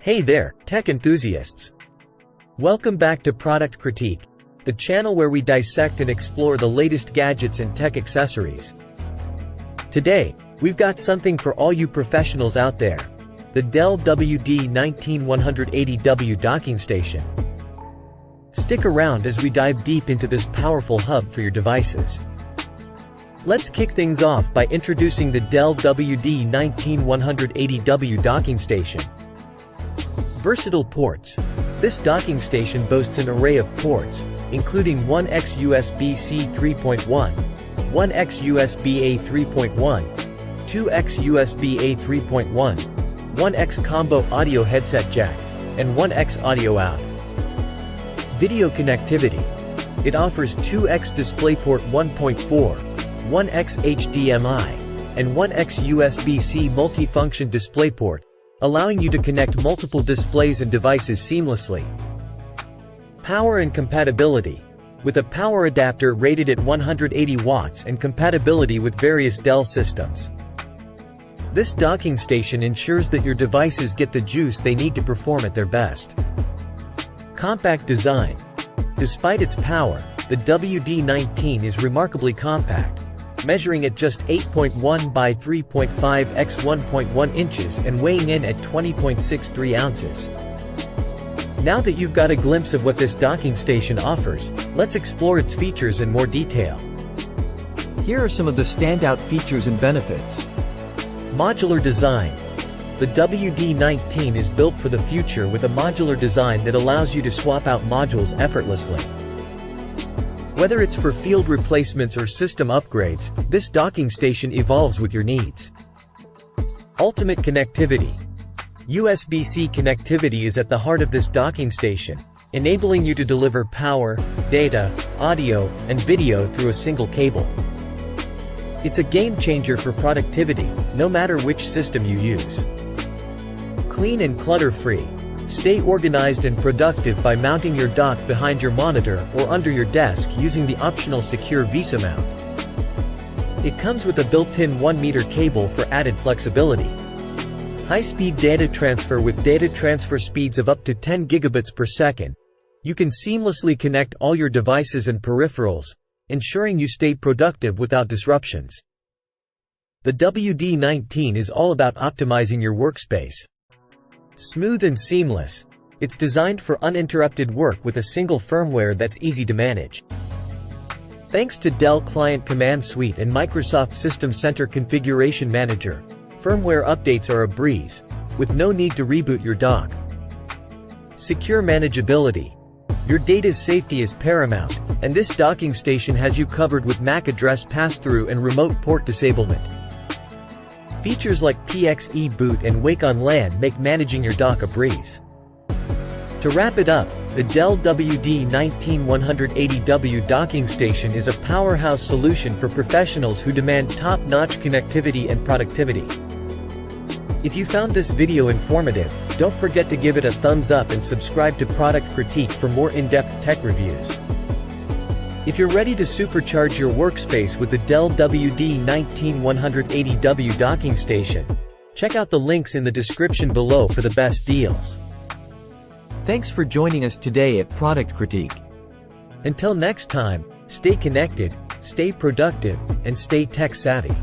Hey there, tech enthusiasts! Welcome back to Product Critique, the channel where we dissect and explore the latest gadgets and tech accessories. Today, we've got something for all you professionals out there: the Dell WD19 180W docking station. Stick around as we dive deep into this powerful hub for your devices. Let's kick things off by introducing the Dell WD19 180W docking station. Versatile ports. This docking station boasts an array of ports, including 1x USB-C 3.1, 1x USB-A 3.1, 2x USB-A 3.1, 1x combo audio headset jack, and 1x audio out. Video connectivity. It offers 2x DisplayPort 1.4, 1x HDMI, and 1x USB-C multifunction DisplayPort, allowing you to connect multiple displays and devices seamlessly. Power and compatibility. With a power adapter rated at 180 watts and compatibility with various Dell systems. This docking station ensures that your devices get the juice they need to perform at their best. Compact design. Despite its power, the WD19 is remarkably compact, measuring at just 8.1 by 3.5 x 1.1 inches and weighing in at 20.63 ounces. Now that you've got a glimpse of what this docking station offers, let's explore its features in more detail. Here are some of the standout features and benefits. Modular design. The WD19 is built for the future with a modular design that allows you to swap out modules effortlessly. Whether it's for field replacements or system upgrades, this docking station evolves with your needs. Ultimate connectivity. USB-C connectivity is at the heart of this docking station, enabling you to deliver power, data, audio, and video through a single cable. It's a game changer for productivity, no matter which system you use. Clean and clutter-free. Stay organized and productive by mounting your dock behind your monitor or under your desk using the optional secure Visa mount. It comes with a built-in 1-meter cable for added flexibility. High-speed data transfer. With data transfer speeds of up to 10 gigabits per second, you can seamlessly connect all your devices and peripherals, ensuring you stay productive without disruptions. The WD19 is all about optimizing your workspace. Smooth and seamless. It's designed for uninterrupted work with a single firmware that's easy to manage. Thanks to Dell Client Command Suite and Microsoft System Center Configuration Manager, firmware updates are a breeze, with no need to reboot your dock. Secure manageability. Your data's safety is paramount, and this docking station has you covered with MAC address pass-through and remote port disablement. Features like PXE Boot and Wake on LAN make managing your dock a breeze. To wrap it up, the Dell WD19 180W docking station is a powerhouse solution for professionals who demand top-notch connectivity and productivity. If you found this video informative, don't forget to give it a thumbs up and subscribe to Product Critique for more in-depth tech reviews. If you're ready to supercharge your workspace with the Dell WD19 180W docking station, check out the links in the description below for the best deals. Thanks for joining us today at Product Critique. Until next time, stay connected, stay productive, and stay tech savvy.